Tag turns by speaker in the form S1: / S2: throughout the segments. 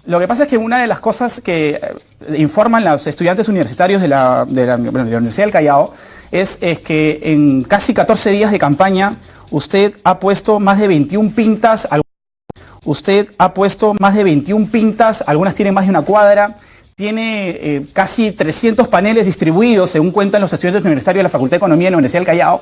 S1: Lo que pasa es que una de las cosas que informan los estudiantes universitarios de la Universidad del Callao es que en casi 14 días de campaña usted ha puesto más de 21 pintas. Algunas tienen más de una cuadra. Tiene casi 300 paneles distribuidos, según cuentan los estudiantes universitarios de la Facultad de Economía de la Universidad del Callao.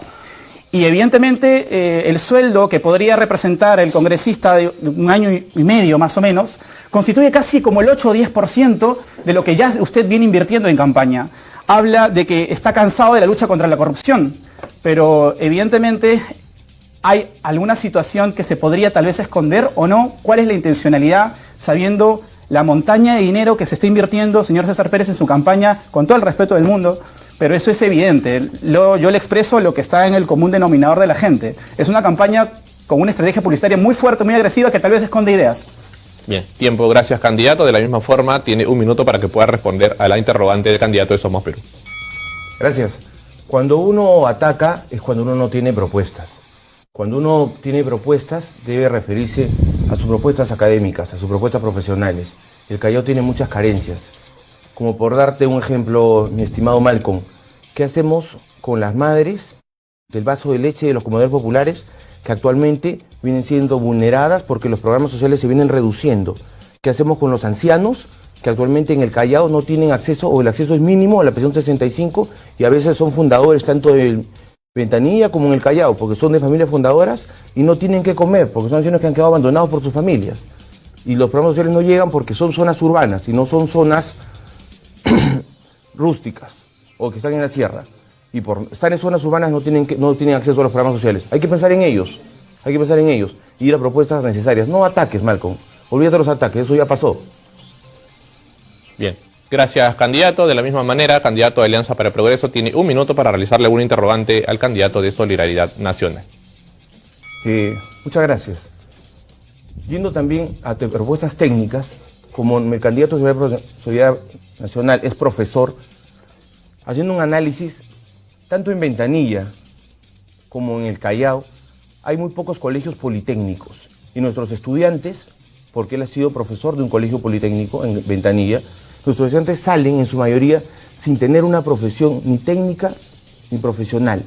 S1: Y evidentemente el sueldo que podría representar el congresista de un año y medio más o menos, constituye casi como el 8 o 10% de lo que ya usted viene invirtiendo en campaña. Habla de que está cansado de la lucha contra la corrupción, pero evidentemente hay alguna situación que se podría tal vez esconder o no. ¿Cuál es la intencionalidad, sabiendo la montaña de dinero que se está invirtiendo, señor César Pérez, en su campaña, con todo el respeto del mundo? Pero eso es evidente. Yo le expreso lo que está en el común denominador de la gente. Es una campaña con una estrategia publicitaria muy fuerte, muy agresiva, que tal vez esconde ideas.
S2: Bien, tiempo, gracias candidato. De la misma forma, tiene un minuto para que pueda responder a la interrogante del candidato de Somos Perú.
S3: Gracias. Cuando uno ataca es cuando uno no tiene propuestas. Cuando uno tiene propuestas, debe referirse a sus propuestas académicas, a sus propuestas profesionales. El Callao tiene muchas carencias. Como por darte un ejemplo, mi estimado Malcolm, ¿qué hacemos con las madres del vaso de leche de los comedores populares que actualmente vienen siendo vulneradas porque los programas sociales se vienen reduciendo? ¿Qué hacemos con los ancianos que actualmente en el Callao no tienen acceso o el acceso es mínimo a la pensión 65 y a veces son fundadores tanto de Ventanilla como en el Callao porque son de familias fundadoras y no tienen que comer porque son ancianos que han quedado abandonados por sus familias? Y los programas sociales no llegan porque son zonas urbanas y no son zonas rústicas o que están en la sierra y por estar en zonas urbanas no tienen acceso a los programas sociales. Hay que pensar en ellos, y ir a propuestas necesarias, no ataques, Malcolm, olvídate de los ataques, eso ya pasó.
S2: Bien, gracias candidato. De la misma manera, candidato de Alianza para el Progreso tiene un minuto para realizarle una interrogante al candidato de Solidaridad Nacional.
S3: Muchas gracias. Yendo también a propuestas técnicas, como el candidato de Solidaridad Nacional es profesor, haciendo un análisis, tanto en Ventanilla como en el Callao, hay muy pocos colegios politécnicos. Y nuestros estudiantes, porque él ha sido profesor de un colegio politécnico en Ventanilla, nuestros estudiantes salen en su mayoría sin tener una profesión ni técnica ni profesional.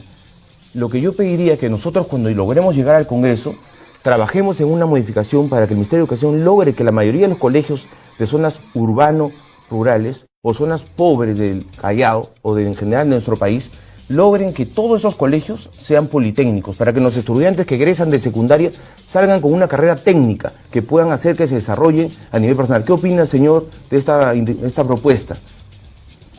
S3: Lo que yo pediría es que nosotros cuando logremos llegar al Congreso, trabajemos en una modificación para que el Ministerio de Educación logre que la mayoría de los colegios de zonas urbano-rurales o zonas pobres del Callao o en general de nuestro país, logren que todos esos colegios sean politécnicos, para que los estudiantes que egresan de secundaria salgan con una carrera técnica, que puedan hacer que se desarrollen a nivel personal. ¿Qué opina, señor, de esta propuesta?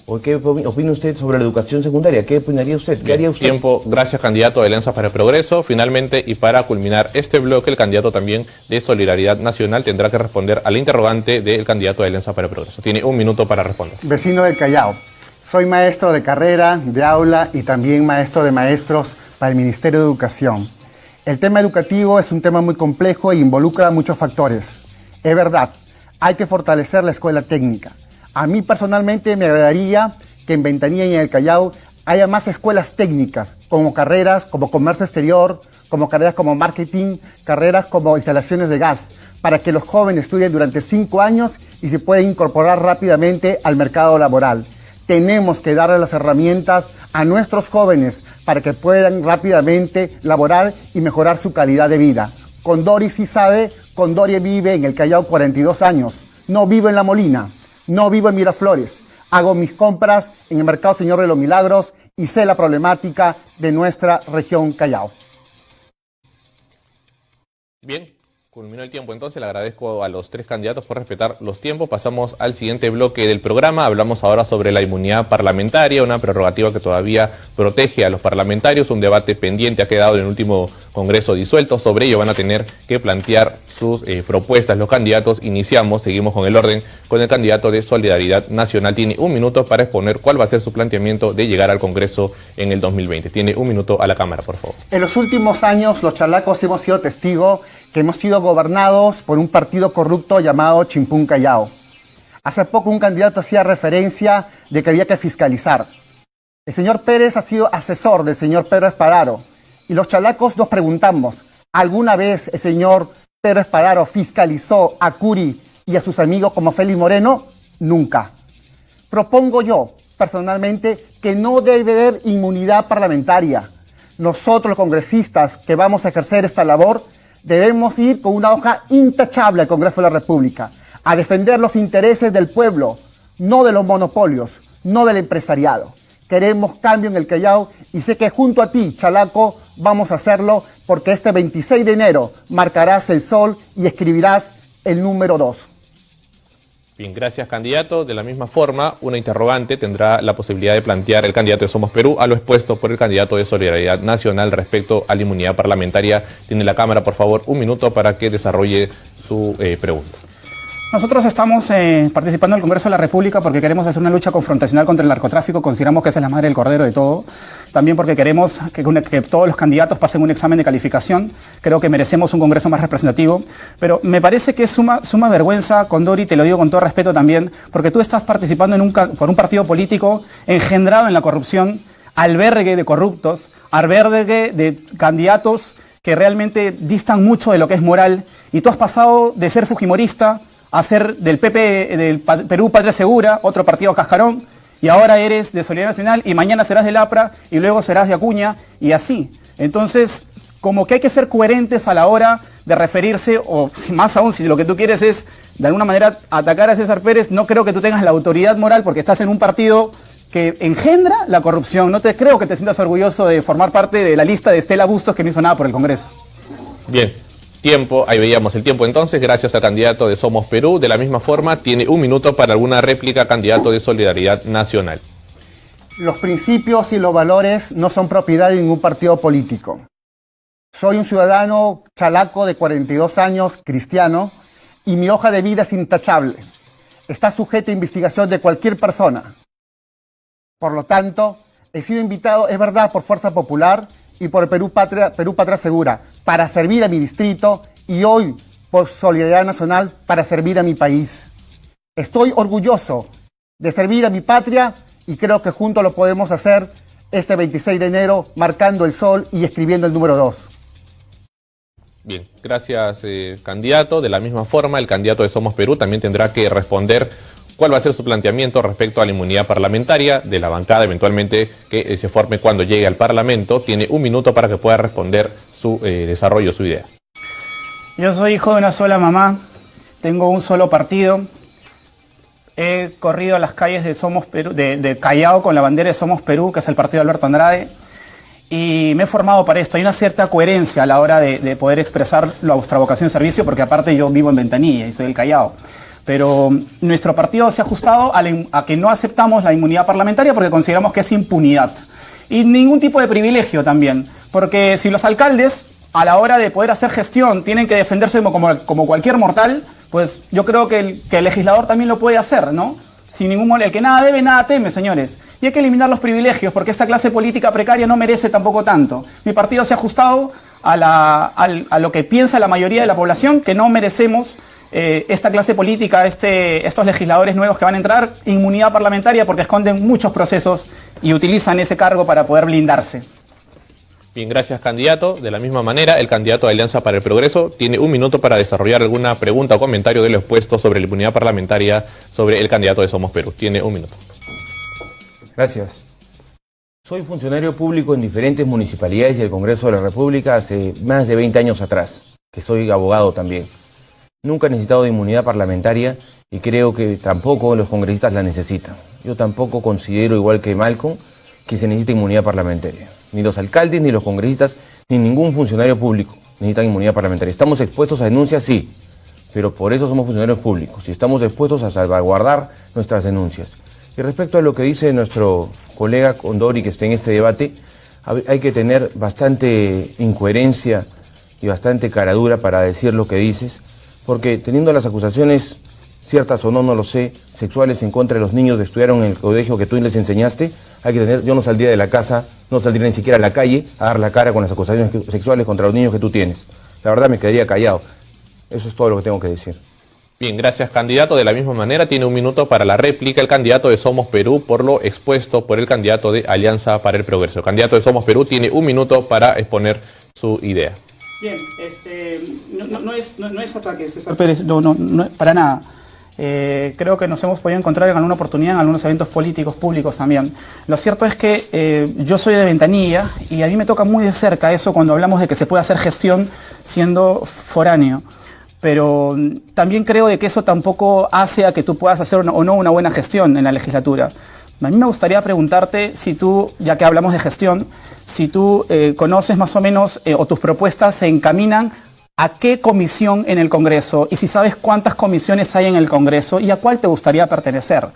S3: ¿O qué opina usted sobre la educación secundaria? ¿Qué opinaría usted? ¿Qué haría usted?
S2: Tiempo, gracias candidato de Alianza para el Progreso. Finalmente, y para culminar este bloque, el candidato también de Solidaridad Nacional tendrá que responder al interrogante del candidato de Alianza para el Progreso. Tiene un minuto para responder.
S4: Vecino del Callao, soy maestro de carrera, de aula y también maestro de maestros para el Ministerio de Educación. El tema educativo es un tema muy complejo e involucra muchos factores. Es verdad, hay que fortalecer la escuela técnica. A mí personalmente me agradaría que en Ventanilla y en el Callao haya más escuelas técnicas, como carreras como comercio exterior, como carreras como marketing, carreras como instalaciones de gas, para que los jóvenes estudien durante 5 años y se puedan incorporar rápidamente al mercado laboral. Tenemos que darle las herramientas a nuestros jóvenes para que puedan rápidamente laborar y mejorar su calidad de vida. Condori sí sabe, Condori vive en el Callao 42 años, no vivo en La Molina. No vivo en Miraflores, hago mis compras en el Mercado Señor de los Milagros y sé la problemática de nuestra región Callao.
S2: Bien, culminó el tiempo entonces. Le agradezco a los 3 candidatos por respetar los tiempos. Pasamos al siguiente bloque del programa. Hablamos ahora sobre la inmunidad parlamentaria, una prerrogativa que todavía protege a los parlamentarios. Un debate pendiente ha quedado en el último Congreso disuelto. Sobre ello van a tener que plantear sus propuestas los candidatos. Seguimos con el orden, con el candidato de Solidaridad Nacional. Tiene un minuto para exponer cuál va a ser su planteamiento de llegar al Congreso en el 2020. Tiene un minuto a la Cámara, por favor.
S4: En los últimos años, los chalacos hemos sido testigos que hemos sido gobernados por un partido corrupto llamado Chimpún Callao. Hace poco un candidato hacía referencia de que había que fiscalizar. El señor Pérez ha sido asesor del señor Pedro Espadaro. Y los chalacos nos preguntamos, ¿alguna vez el señor Pedro Espadaro fiscalizó a Curi y a sus amigos como Félix Moreno, nunca. Propongo yo, personalmente, que no debe haber inmunidad parlamentaria. Nosotros, los congresistas que vamos a ejercer esta labor, debemos ir con una hoja intachable al Congreso de la República, a defender los intereses del pueblo, no de los monopolios, no del empresariado. Queremos cambio en el Callao y sé que junto a ti, Chalaco, vamos a hacerlo porque este 26 de enero marcarás el sol y escribirás el número 2.
S2: Bien, gracias, candidato. De la misma forma, una interrogante tendrá la posibilidad de plantear el candidato de Somos Perú a lo expuesto por el candidato de Solidaridad Nacional respecto a la inmunidad parlamentaria. Tiene la Cámara, por favor, un minuto para que desarrolle su pregunta.
S1: Nosotros estamos participando en el Congreso de la República porque queremos hacer una lucha confrontacional contra el narcotráfico. Consideramos que esa es la madre del cordero de todo. También porque queremos que todos los candidatos pasen un examen de calificación. Creo que merecemos un Congreso más representativo. Pero me parece que es suma vergüenza, Condori, te lo digo con todo respeto también, porque tú estás participando por un partido político engendrado en la corrupción, albergue de corruptos, albergue de candidatos que realmente distan mucho de lo que es moral. Y tú has pasado de ser fujimorista a ser del PP, del Perú Patria Segura, otro partido cascarón, y ahora eres de Solidaridad Nacional, y mañana serás del APRA, y luego serás de Acuña, y así. Entonces, como que hay que ser coherentes a la hora de referirse, o más aún, si lo que tú quieres es, de alguna manera, atacar a César Pérez, no creo que tú tengas la autoridad moral, porque estás en un partido que engendra la corrupción. No te creo que te sientas orgulloso de formar parte de la lista de Estela Bustos, que no hizo nada por el Congreso.
S2: Bien. Tiempo, ahí veíamos el tiempo entonces, gracias al candidato de Somos Perú. De la misma forma, tiene un minuto para alguna réplica, candidato de Solidaridad Nacional.
S4: Los principios y los valores no son propiedad de ningún partido político. Soy un ciudadano chalaco de 42 años, cristiano, y mi hoja de vida es intachable. Está sujeta a investigación de cualquier persona. Por lo tanto, he sido invitado, es verdad, por Fuerza Popular y por Perú Patria Segura, para servir a mi distrito, y hoy por Solidaridad Nacional para servir a mi país. Estoy orgulloso de servir a mi patria y creo que juntos lo podemos hacer este 26 de enero marcando el sol y escribiendo el número 2.
S2: Bien, gracias, candidato. De la misma forma, el candidato de Somos Perú también tendrá que responder cuál va a ser su planteamiento respecto a la inmunidad parlamentaria de la bancada, eventualmente que se forme cuando llegue al Parlamento. Tiene un minuto para que pueda responder su desarrollo, su idea.
S1: Yo soy hijo de una sola mamá, tengo un solo partido. He corrido a las calles de Somos Perú, de Callao con la bandera de Somos Perú, que es el partido de Alberto Andrade, y me he formado para esto. Hay una cierta coherencia a la hora de poder expresar nuestra vocación de servicio, porque aparte yo vivo en Ventanilla y soy del Callao. Pero nuestro partido se ha ajustado a que no aceptamos la inmunidad parlamentaria porque consideramos que es impunidad. Y ningún tipo de privilegio también, porque si los alcaldes a la hora de poder hacer gestión tienen que defenderse como cualquier mortal, pues yo creo que el legislador también lo puede hacer, ¿no? Sin ningún el que nada debe, nada teme, señores. Y hay que eliminar los privilegios porque esta clase política precaria no merece tampoco tanto. Mi partido se ha ajustado a lo que piensa la mayoría de la población, que no merecemos esta clase política, estos legisladores nuevos que van a entrar, inmunidad parlamentaria porque esconden muchos procesos y utilizan ese cargo para poder blindarse.
S2: Bien, gracias, candidato. De la misma manera, el candidato de Alianza para el Progreso tiene un minuto para desarrollar alguna pregunta o comentario de lo expuesto sobre la inmunidad parlamentaria sobre el candidato de Somos Perú. Tiene un minuto.
S3: Gracias. Soy funcionario público en diferentes municipalidades y el Congreso de la República hace más de 20 años atrás, que soy abogado también. Nunca he necesitado de inmunidad parlamentaria y creo que tampoco los congresistas la necesitan. Yo tampoco considero, igual que Malcolm, que se necesita inmunidad parlamentaria. Ni los alcaldes, ni los congresistas, ni ningún funcionario público necesitan inmunidad parlamentaria. ¿Estamos expuestos a denuncias? Sí, pero por eso somos funcionarios públicos y estamos expuestos a salvaguardar nuestras denuncias. Y respecto a lo que dice nuestro colega Condori, que está en este debate, hay que tener bastante incoherencia y bastante caradura para decir lo que dices, porque teniendo las acusaciones, ciertas o no, no lo sé, sexuales en contra de los niños que estudiaron en el colegio que tú les enseñaste, hay que tener, yo no saldría de la casa, no saldría ni siquiera a la calle a dar la cara con las acusaciones sexuales contra los niños que tú tienes. La verdad me quedaría callado. Eso es todo lo que tengo que decir.
S2: Bien, gracias, candidato. De la misma manera, tiene un minuto para la réplica el candidato de Somos Perú por lo expuesto por el candidato de Alianza para el Progreso. El candidato de Somos Perú tiene un minuto para exponer su idea.
S1: Bien, no es ataque, César Pérez, no, para nada. Creo que nos hemos podido encontrar en alguna oportunidad en algunos eventos políticos públicos también. Lo cierto es que yo soy de Ventanilla y a mí me toca muy de cerca eso cuando hablamos de que se puede hacer gestión siendo foráneo. Pero también creo de que eso tampoco hace a que tú puedas hacer o no una buena gestión en la legislatura. A mí me gustaría preguntarte si tú, ya que hablamos de gestión, si tú conoces más o menos o tus propuestas se encaminan a qué comisión en el Congreso y si sabes cuántas comisiones hay en el Congreso y a cuál te gustaría pertenecer.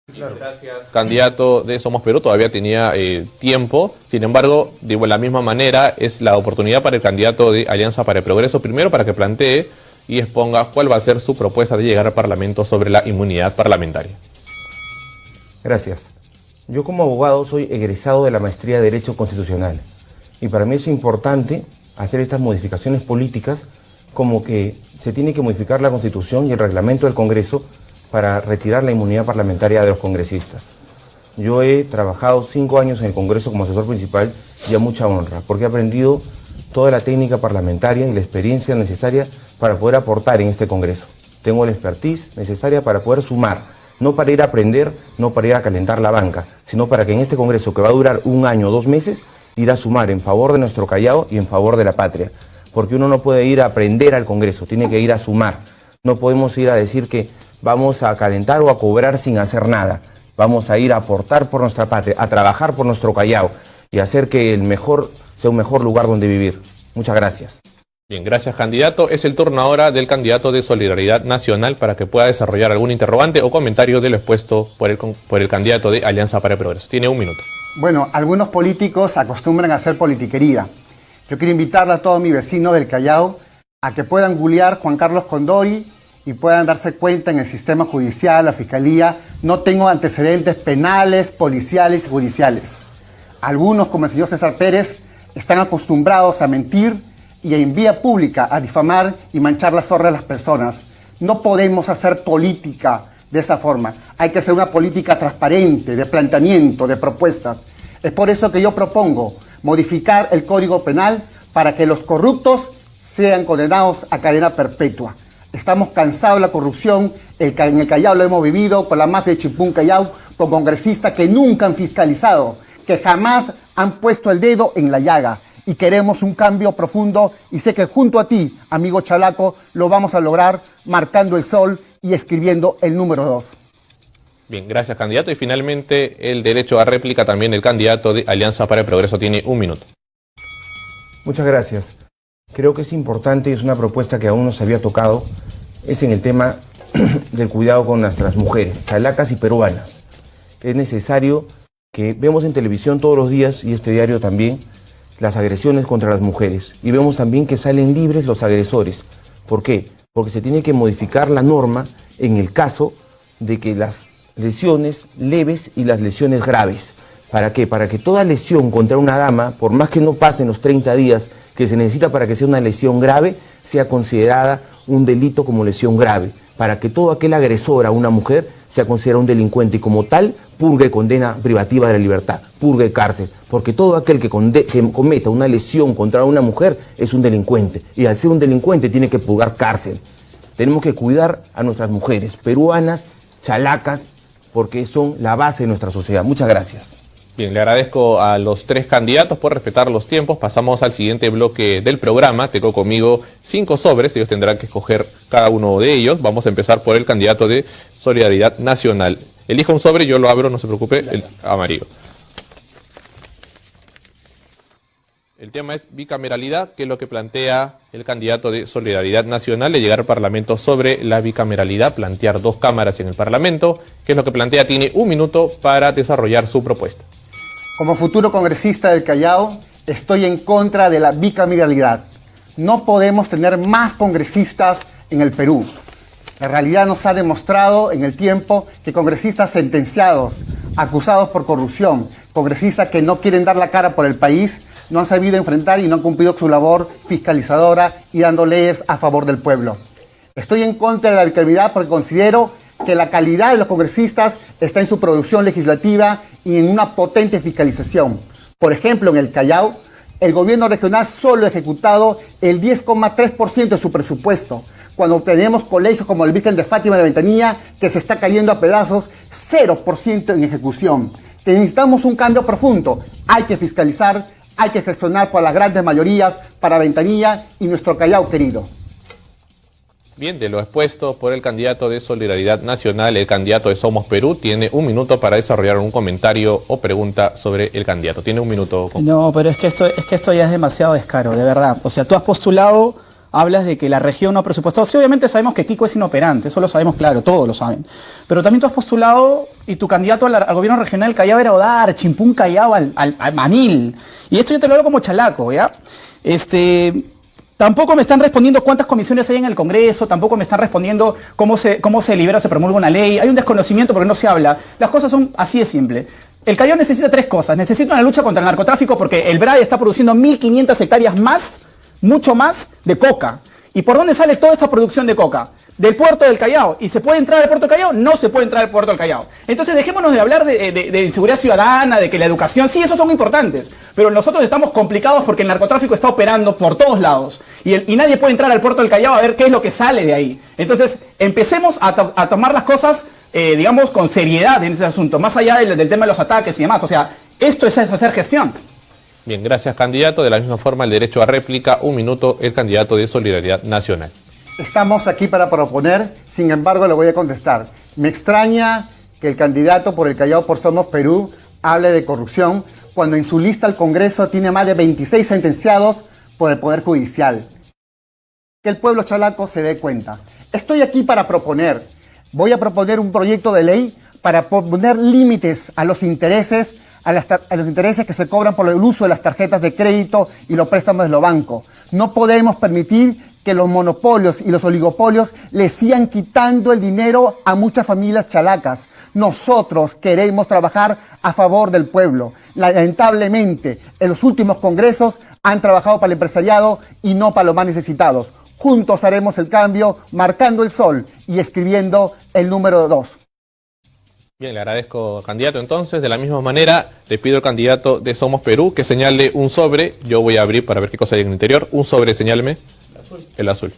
S2: Gracias, candidato de Somos Perú, todavía tenía tiempo. Sin embargo, de la misma manera, es la oportunidad para el candidato de Alianza para el Progreso, primero para que plantee y exponga cuál va a ser su propuesta de llegar al Parlamento sobre la inmunidad parlamentaria.
S3: Gracias. Yo como abogado soy egresado de la maestría de Derecho Constitucional y para mí es importante hacer estas modificaciones políticas como que se tiene que modificar la Constitución y el reglamento del Congreso para retirar la inmunidad parlamentaria de los congresistas. Yo he trabajado 5 años en el Congreso como asesor principal y a mucha honra, porque he aprendido toda la técnica parlamentaria y la experiencia necesaria para poder aportar en este Congreso. Tengo la expertise necesaria para poder sumar, no para ir a aprender, no para ir a calentar la banca, sino para que en este Congreso, que va a durar 1 año o 2 meses, ir a sumar en favor de nuestro Callao y en favor de la patria. Porque uno no puede ir a aprender al Congreso, tiene que ir a sumar. No podemos ir a decir que vamos a calentar o a cobrar sin hacer nada. Vamos a ir a aportar por nuestra patria, a trabajar por nuestro Callao y hacer que el mejor sea un mejor lugar donde vivir. Muchas gracias.
S2: Bien, gracias, candidato. Es el turno ahora del candidato de Solidaridad Nacional para que pueda desarrollar algún interrogante o comentario de lo expuesto por el candidato de Alianza para el Progreso. Tiene 1 minuto.
S4: Bueno, algunos políticos acostumbran a hacer politiquería. Yo quiero invitarle a todos mis vecinos del Callao a que puedan googlear Juan Carlos Condori y puedan darse cuenta en el sistema judicial, la fiscalía, no tengo antecedentes penales, policiales y judiciales. Algunos, como el señor César Pérez, están acostumbrados a mentir y en vía pública a difamar y manchar las honras de las personas. No podemos hacer política de esa forma. Hay que hacer una política transparente, de planteamiento, de propuestas. Es por eso que yo propongo modificar el Código Penal para que los corruptos sean condenados a cadena perpetua. Estamos cansados de la corrupción, en el Callao lo hemos vivido, con la mafia de Chimpún Callao, con congresistas que nunca han fiscalizado, que jamás han puesto el dedo en la llaga. Y queremos un cambio profundo y sé que junto a ti, amigo Chalaco, lo vamos a lograr marcando el sol y escribiendo el número 2.
S2: Bien, gracias, candidato. Y finalmente el derecho a réplica también el candidato de Alianza para el Progreso tiene 1 minuto.
S3: Muchas gracias. Creo que es importante y es una propuesta que aún no se había tocado, es en el tema del cuidado con nuestras mujeres, chalacas y peruanas. Es necesario que vemos en televisión todos los días, y este diario también, las agresiones contra las mujeres. Y vemos también que salen libres los agresores. ¿Por qué? Porque se tiene que modificar la norma en el caso de que las lesiones leves y las lesiones graves. ¿Para qué? Para que toda lesión contra una dama, por más que no pasen los 30 días que se necesita para que sea una lesión grave, sea considerada un delito como lesión grave. Para que todo aquel agresor a una mujer sea considerado un delincuente y como tal purgue condena privativa de la libertad, purgue cárcel. Porque todo aquel que cometa una lesión contra una mujer es un delincuente. Y al ser un delincuente tiene que purgar cárcel. Tenemos que cuidar a nuestras mujeres peruanas, chalacas, porque son la base de nuestra sociedad. Muchas gracias.
S2: Bien, le agradezco a los 3 candidatos por respetar los tiempos. Pasamos al siguiente bloque del programa. Tengo conmigo 5 sobres, ellos tendrán que escoger cada uno de ellos. Vamos a empezar por el candidato de Solidaridad Nacional. Elija un sobre, yo lo abro, no se preocupe, el amarillo. El tema es bicameralidad, que es lo que plantea el candidato de Solidaridad Nacional de llegar al Parlamento sobre la bicameralidad, plantear 2 cámaras en el Parlamento, que es lo que plantea, tiene 1 minuto para desarrollar su propuesta.
S4: Como futuro congresista del Callao, estoy en contra de la bicameralidad. No podemos tener más congresistas en el Perú. La realidad nos ha demostrado en el tiempo que congresistas sentenciados, acusados por corrupción, congresistas que no quieren dar la cara por el país, no han sabido enfrentar y no han cumplido su labor fiscalizadora y dando leyes a favor del pueblo. Estoy en contra de la bicameralidad porque considero que la calidad de los congresistas está en su producción legislativa y en una potente fiscalización. Por ejemplo, en el Callao, el gobierno regional solo ha ejecutado el 10,3% de su presupuesto, cuando tenemos colegios como el Virgen de Fátima de Ventanilla, que se está cayendo a pedazos, 0% en ejecución. Necesitamos un cambio profundo. Hay que fiscalizar, hay que gestionar por las grandes mayorías para Ventanilla y nuestro Callao querido.
S2: Bien, de lo expuesto por el candidato de Solidaridad Nacional, el candidato de Somos Perú, tiene un minuto para desarrollar un comentario o pregunta sobre el candidato. Tiene un minuto.
S1: No, pero es que esto ya es demasiado descaro, de verdad. O sea, tú has postulado, hablas de que la región no ha presupuestado. Sí, obviamente sabemos que Kiko es inoperante, eso lo sabemos claro, todos lo saben. Pero también tú has postulado y tu candidato al gobierno regional del Callao era Odar, chimpún Callao a 1000. Y esto yo te lo hago como chalaco, ¿ya? Tampoco me están respondiendo cuántas comisiones hay en el Congreso, tampoco me están respondiendo cómo se libera o se promulga una ley. Hay un desconocimiento porque no se habla. Las cosas son así de simple. El Callao necesita 3 cosas. Necesita una lucha contra el narcotráfico porque el BRAE está produciendo 1.500 hectáreas más, mucho más, de coca. ¿Y por dónde sale toda esa producción de coca? Del puerto del Callao. ¿Y se puede entrar al puerto del Callao? No se puede entrar al puerto del Callao. Entonces dejémonos de hablar de inseguridad ciudadana, de que la educación, sí, esos son importantes, pero nosotros estamos complicados porque el narcotráfico está operando por todos lados y nadie puede entrar al puerto del Callao a ver qué es lo que sale de ahí. Entonces empecemos a tomar las cosas, digamos, con seriedad en ese asunto, más allá del tema de los ataques y demás. O sea, esto es hacer gestión.
S2: Bien, gracias, candidato. De la misma forma, el derecho a réplica, un minuto, el candidato de Solidaridad Nacional.
S4: Estamos aquí para proponer, sin embargo le voy a contestar. Me extraña que el candidato por el Callao por Somos Perú hable de corrupción cuando en su lista al Congreso tiene más de 26 sentenciados por el Poder Judicial. Que el pueblo chalaco se dé cuenta. Estoy aquí para proponer. Voy a proponer un proyecto de ley para poner límites a los intereses, a los intereses que se cobran por el uso de las tarjetas de crédito y los préstamos de los bancos. No podemos permitir que los monopolios y los oligopolios le sigan quitando el dinero a muchas familias chalacas. Nosotros queremos trabajar a favor del pueblo. Lamentablemente, en los últimos congresos han trabajado para el empresariado y no para los más necesitados. Juntos haremos el cambio, marcando el sol y escribiendo el número 2.
S2: Bien, le agradezco, candidato. Entonces, de la misma manera, le pido al candidato de Somos Perú que señale un sobre. Yo voy a abrir para ver qué cosa hay en el interior. Un sobre, señáleme. El azul.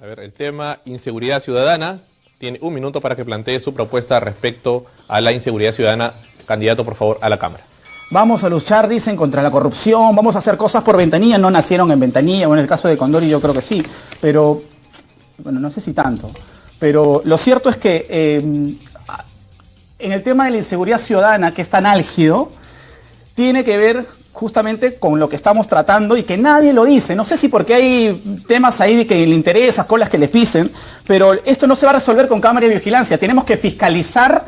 S2: A ver, el tema inseguridad ciudadana. Tiene un minuto para que plantee su propuesta respecto a la inseguridad ciudadana. Candidato, por favor, a la Cámara.
S1: Vamos a luchar, dicen, contra la corrupción, vamos a hacer cosas por Ventanilla. No nacieron en Ventanilla, o en el caso de Condori yo creo que sí, pero, bueno, no sé si tanto. Pero lo cierto es que en el tema de la inseguridad ciudadana, que es tan álgido, tiene que ver justamente con lo que estamos tratando y que nadie lo dice. No sé si porque hay temas ahí de que le interesa, colas que les pisen, pero esto no se va a resolver con cámara de vigilancia. Tenemos que fiscalizar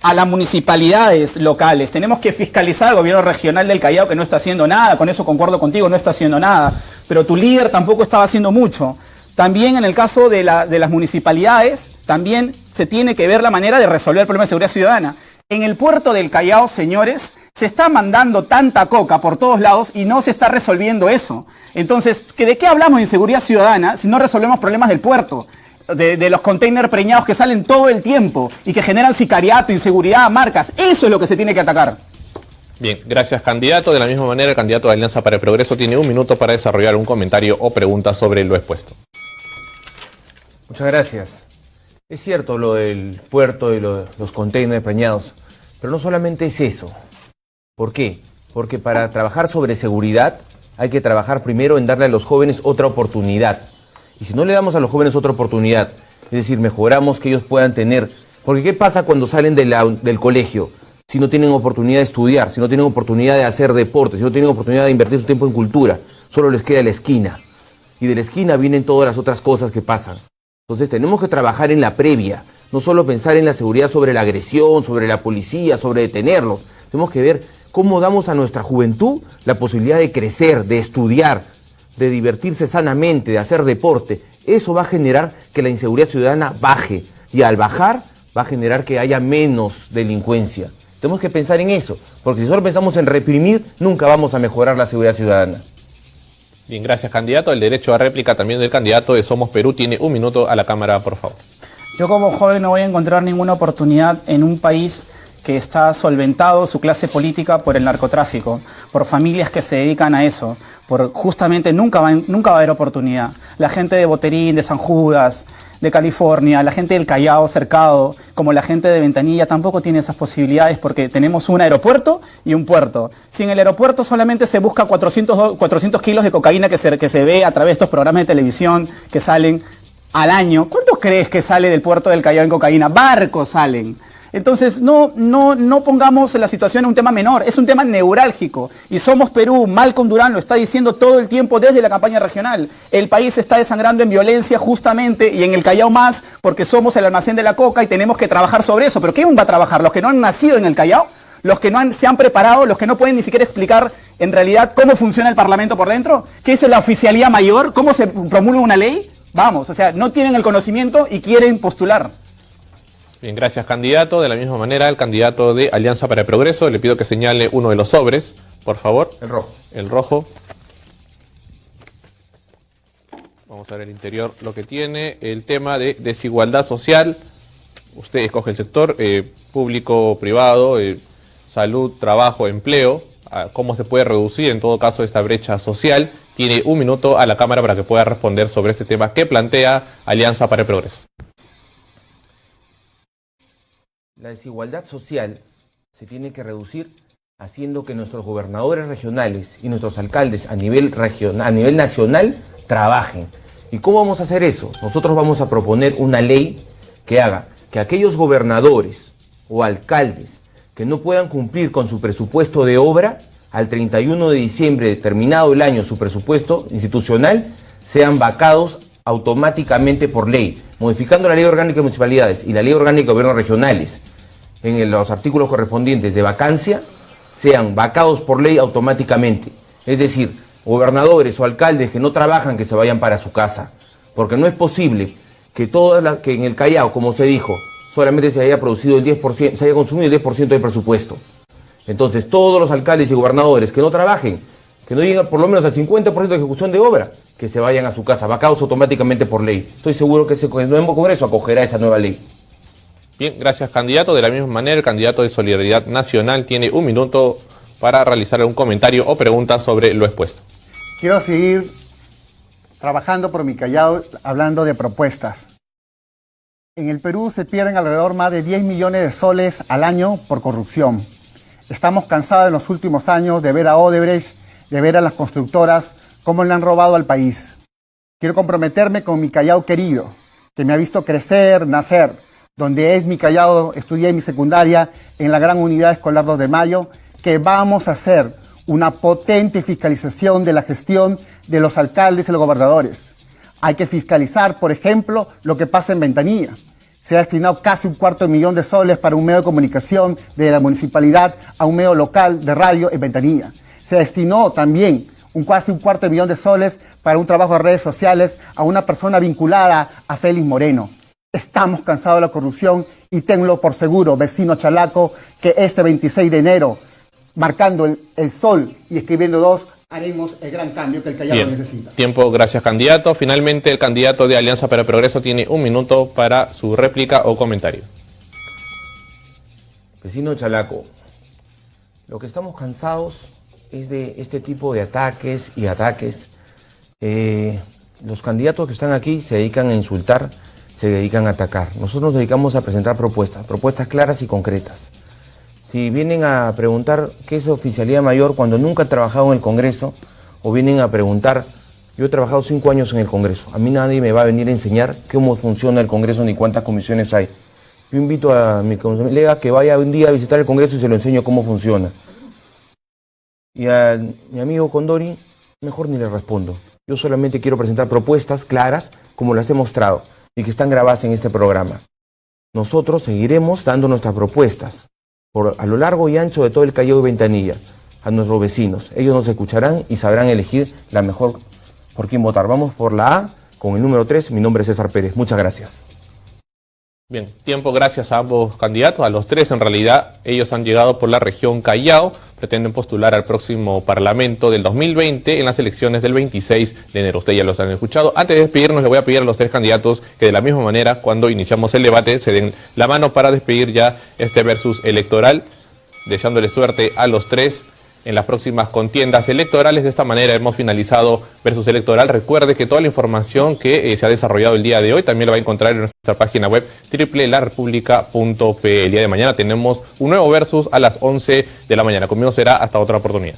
S1: a las municipalidades locales, tenemos que fiscalizar al gobierno regional del Callao, que no está haciendo nada. Con eso concuerdo contigo, no está haciendo nada, pero tu líder tampoco estaba haciendo mucho. También en el caso de las municipalidades, también se tiene que ver la manera de resolver el problema de seguridad ciudadana. En el puerto del Callao, señores, se está mandando tanta coca por todos lados y no se está resolviendo eso. Entonces, ¿de qué hablamos de inseguridad ciudadana si no resolvemos problemas del puerto? De los containers preñados que salen todo el tiempo y que generan sicariato, inseguridad, marcas. Eso es lo que se tiene que atacar.
S2: Bien, gracias, candidato. De la misma manera, el candidato de Alianza para el Progreso tiene un minuto para desarrollar un comentario o pregunta sobre lo expuesto.
S3: Muchas gracias. Es cierto lo del puerto y los containers preñados, pero no solamente es eso. ¿Por qué? Porque para trabajar sobre seguridad hay que trabajar primero en darle a los jóvenes otra oportunidad. Y si no le damos a los jóvenes otra oportunidad, es decir, mejoramos que ellos puedan tener... Porque ¿qué pasa cuando salen del colegio? Si no tienen oportunidad de estudiar, si no tienen oportunidad de hacer deporte, si no tienen oportunidad de invertir su tiempo en cultura, solo les queda la esquina. Y de la esquina vienen todas las otras cosas que pasan. Entonces tenemos que trabajar en la previa, no solo pensar en la seguridad sobre la agresión, sobre la policía, sobre detenerlos. Tenemos que ver cómo damos a nuestra juventud la posibilidad de crecer, de estudiar, de divertirse sanamente, de hacer deporte. Eso va a generar que la inseguridad ciudadana baje. Y al bajar, va a generar que haya menos delincuencia. Tenemos que pensar en eso, porque si solo pensamos en reprimir, nunca vamos a mejorar la seguridad ciudadana.
S2: Bien, gracias, candidato. El derecho a réplica también del candidato de Somos Perú. Tiene un minuto a la Cámara, por favor.
S1: Yo como joven no voy a encontrar ninguna oportunidad en un país que está solventado su clase política por el narcotráfico, por familias que se dedican a eso, por justamente nunca va a haber oportunidad. La gente de Boterín, de San Judas, de California, la gente del Callao cercado, como la gente de Ventanilla, tampoco tiene esas posibilidades porque tenemos un aeropuerto y un puerto. Si en el aeropuerto solamente se busca 400 kilos de cocaína que se ve a través de estos programas de televisión que salen al año, ¿cuántos crees que sale del puerto del Callao en cocaína? Barcos salen. Entonces, no pongamos la situación en un tema menor, es un tema neurálgico. Y Somos Perú, Malcolm Durán lo está diciendo todo el tiempo desde la campaña regional. El país se está desangrando en violencia justamente, y en el Callao más, porque somos el almacén de la coca y tenemos que trabajar sobre eso. ¿Pero quién va a trabajar? ¿Los que no han nacido en el Callao? ¿Los que no se han preparado? ¿Los que no pueden ni siquiera explicar en realidad cómo funciona el Parlamento por dentro? ¿Qué es la oficialía mayor? ¿Cómo se promulga una ley? Vamos, o sea, no tienen el conocimiento y quieren postular.
S2: Bien, gracias, candidato. De la misma manera, el candidato de Alianza para el Progreso, le pido que señale uno de los sobres, por favor.
S3: El rojo.
S2: El rojo. Vamos a ver el interior lo que tiene. El tema de desigualdad social. Usted escoge el sector público, privado, salud, trabajo, empleo. ¿Cómo se puede reducir en todo caso esta brecha social? Tiene un minuto a la Cámara para que pueda responder sobre este tema que plantea Alianza para el Progreso.
S3: La desigualdad social se tiene que reducir haciendo que nuestros gobernadores regionales y nuestros alcaldes a nivel nacional trabajen. ¿Y cómo vamos a hacer eso? Nosotros vamos a proponer una ley que haga que aquellos gobernadores o alcaldes que no puedan cumplir con su presupuesto de obra al 31 de diciembre, terminado el año, su presupuesto institucional, sean vacados automáticamente por ley, modificando la Ley Orgánica de Municipalidades y la Ley Orgánica de Gobiernos Regionales. En los artículos correspondientes de vacancia, sean vacados por ley automáticamente. Es decir, gobernadores o alcaldes que no trabajan, que se vayan para su casa. Porque no es posible que que en el Callao, como se dijo, solamente se haya producido el 10%, se haya consumido el 10% del presupuesto. Entonces, todos los alcaldes y gobernadores que no trabajen, que no lleguen por lo menos al 50% de ejecución de obra, que se vayan a su casa, vacados automáticamente por ley. Estoy seguro que el nuevo Congreso acogerá esa nueva ley.
S2: Bien, gracias, candidato. De la misma manera, el candidato de Solidaridad Nacional tiene un minuto para realizar un comentario o pregunta sobre lo expuesto.
S4: Quiero seguir trabajando por mi Callao, hablando de propuestas. En el Perú se pierden alrededor más de 10 millones de soles al año por corrupción. Estamos cansados en los últimos años de ver a Odebrecht, de ver a las constructoras, cómo le han robado al país. Quiero comprometerme con mi Callao querido, que me ha visto crecer, nacer, donde es mi Callao, estudié mi secundaria en la Gran Unidad Escolar 2 de Mayo, que vamos a hacer una potente fiscalización de la gestión de los alcaldes y los gobernadores. Hay que fiscalizar, por ejemplo, lo que pasa en Ventanilla. Se ha destinado casi $250,000 de soles para un medio de comunicación de la municipalidad a un medio local de radio en Ventanilla. Se destinó también casi $250,000 de soles para un trabajo de redes sociales a una persona vinculada a Félix Moreno. Estamos cansados de la corrupción y tenlo por seguro, vecino chalaco, que este 26 de enero, marcando el sol y escribiendo 2, haremos el gran cambio que el Callao necesita.
S2: Tiempo, gracias, candidato. Finalmente, el candidato de Alianza para el Progreso tiene un minuto para su réplica o comentario.
S3: Vecino chalaco, lo que estamos cansados es de este tipo de ataques y ataques. Los candidatos que están aquí se dedican a insultar, se dedican a atacar. Nosotros nos dedicamos a presentar propuestas claras y concretas. Si vienen a preguntar qué es oficialía mayor cuando nunca han trabajado en el Congreso, o vienen a preguntar, yo he trabajado 5 años en el Congreso, a mí nadie me va a venir a enseñar cómo funciona el Congreso ni cuántas comisiones hay. Yo invito a mi colega que vaya un día a visitar el Congreso y se lo enseño cómo funciona. Y a mi amigo Condori, mejor ni le respondo. Yo solamente quiero presentar propuestas claras, como las he mostrado, y que están grabadas en este programa. Nosotros seguiremos dando nuestras propuestas a lo largo y ancho de todo el Callao y Ventanilla, a nuestros vecinos. Ellos nos escucharán y sabrán elegir la mejor por quién votar. Vamos por la A, con el número 3, mi nombre es César Pérez. Muchas gracias.
S2: Bien, tiempo gracias a ambos candidatos, a los tres en realidad. Ellos han llegado por la región Callao, pretenden postular al próximo Parlamento del 2020 en las elecciones del 26 de enero. Ustedes ya los han escuchado. Antes de despedirnos, le voy a pedir a los tres candidatos que de la misma manera, cuando iniciamos el debate, se den la mano para despedir ya este versus electoral, deseándole suerte a los tres en las próximas contiendas electorales. De esta manera hemos finalizado Versus Electoral. Recuerde que toda la información que se ha desarrollado el día de hoy también la va a encontrar en nuestra página web www.larepublica.pe. El día de mañana tenemos un nuevo Versus a las 11 de la mañana. Conmigo será hasta otra oportunidad.